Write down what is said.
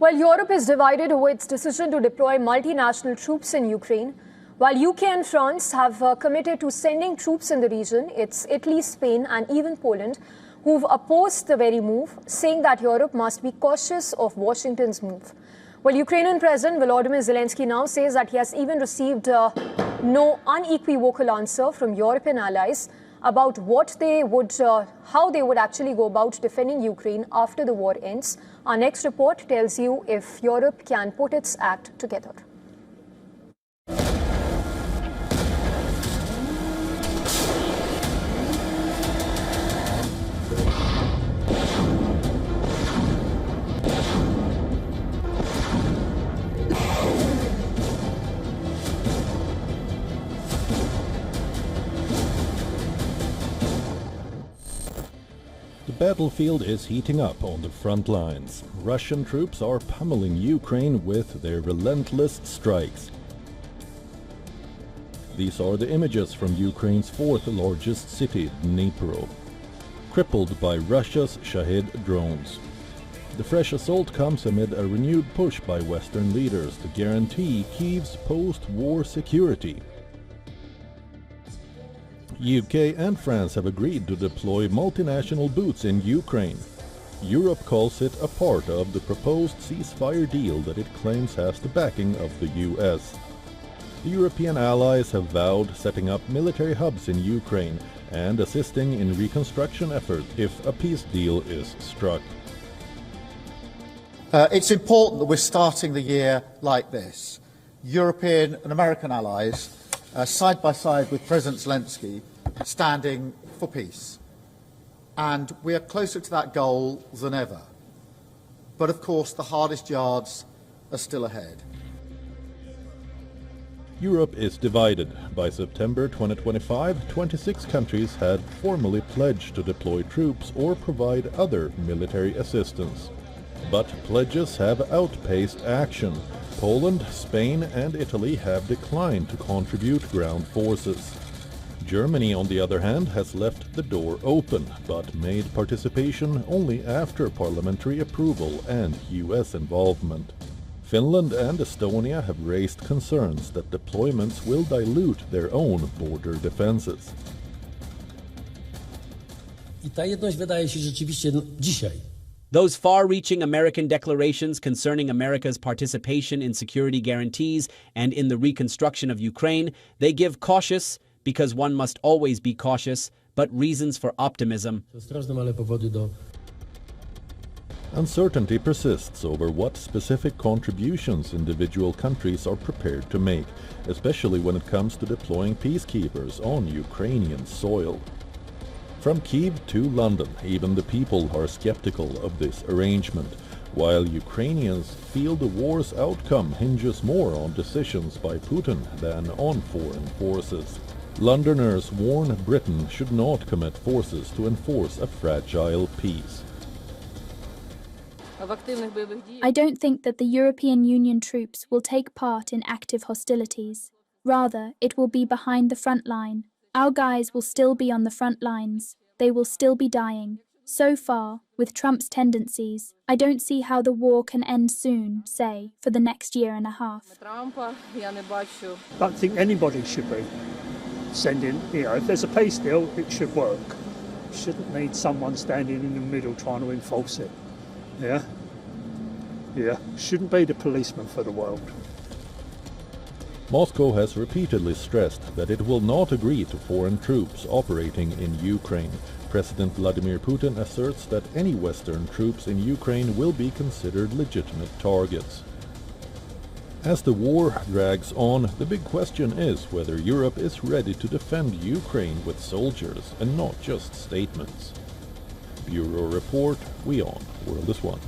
Well, Europe is divided over its decision to deploy multinational troops in Ukraine. While UK and France have committed to sending troops in the region, it's Italy, Spain and even Poland who've opposed the very move, saying that Europe must be cautious of Washington's move. Well, Ukrainian President Volodymyr Zelensky now says that he has even received no unequivocal answer from European allies about how they would actually go about defending Ukraine after the war ends. Our next report tells you if Europe can put its act together. The battlefield is heating up on the front lines. Russian troops are pummeling Ukraine with their relentless strikes. These are the images from Ukraine's fourth largest city, Dnipro, crippled by Russia's Shahed drones. The fresh assault comes amid a renewed push by Western leaders to guarantee Kyiv's post-war security. UK and France have agreed to deploy multinational boots in Ukraine. Europe calls it a part of the proposed ceasefire deal that it claims has the backing of the US. The European allies have vowed setting up military hubs in Ukraine and assisting in reconstruction efforts if a peace deal is struck. It's important that we're starting the year like this. European and American allies side by side with President Zelensky, standing for peace. And we are closer to that goal than ever. But of course, the hardest yards are still ahead. Europe is divided. By September 2025, 26 countries had formally pledged to deploy troops or provide other military assistance. But pledges have outpaced action. Poland, Spain and Italy have declined to contribute ground forces. Germany, on the other hand, has left the door open, but made participation only after parliamentary approval and US involvement. Finland and Estonia have raised concerns that deployments will dilute their own border defenses. I ta jedność wydaje się rzeczywiście dzisiaj. Those far-reaching American declarations concerning America's participation in security guarantees and in the reconstruction of Ukraine, they give cautious, because one must always be cautious, but reasons for optimism. Uncertainty persists over what specific contributions individual countries are prepared to make, especially when it comes to deploying peacekeepers on Ukrainian soil. From Kyiv to London, even the people are skeptical of this arrangement, while Ukrainians feel the war's outcome hinges more on decisions by Putin than on foreign forces. Londoners warn Britain should not commit forces to enforce a fragile peace. I don't think that the European Union troops will take part in active hostilities. Rather, it will be behind the front line. Our guys will still be on the front lines. They will still be dying. So far, with Trump's tendencies, I don't see how the war can end soon, say, for the next year and a half. I don't think anybody should be sending, if there's a peace deal, it should work. Shouldn't need someone standing in the middle trying to enforce it. Yeah. Shouldn't be the policeman for the world. Moscow has repeatedly stressed that it will not agree to foreign troops operating in Ukraine. President Vladimir Putin asserts that any Western troops in Ukraine will be considered legitimate targets. As the war drags on, the big question is whether Europe is ready to defend Ukraine with soldiers and not just statements. Bureau Report, WION World is One.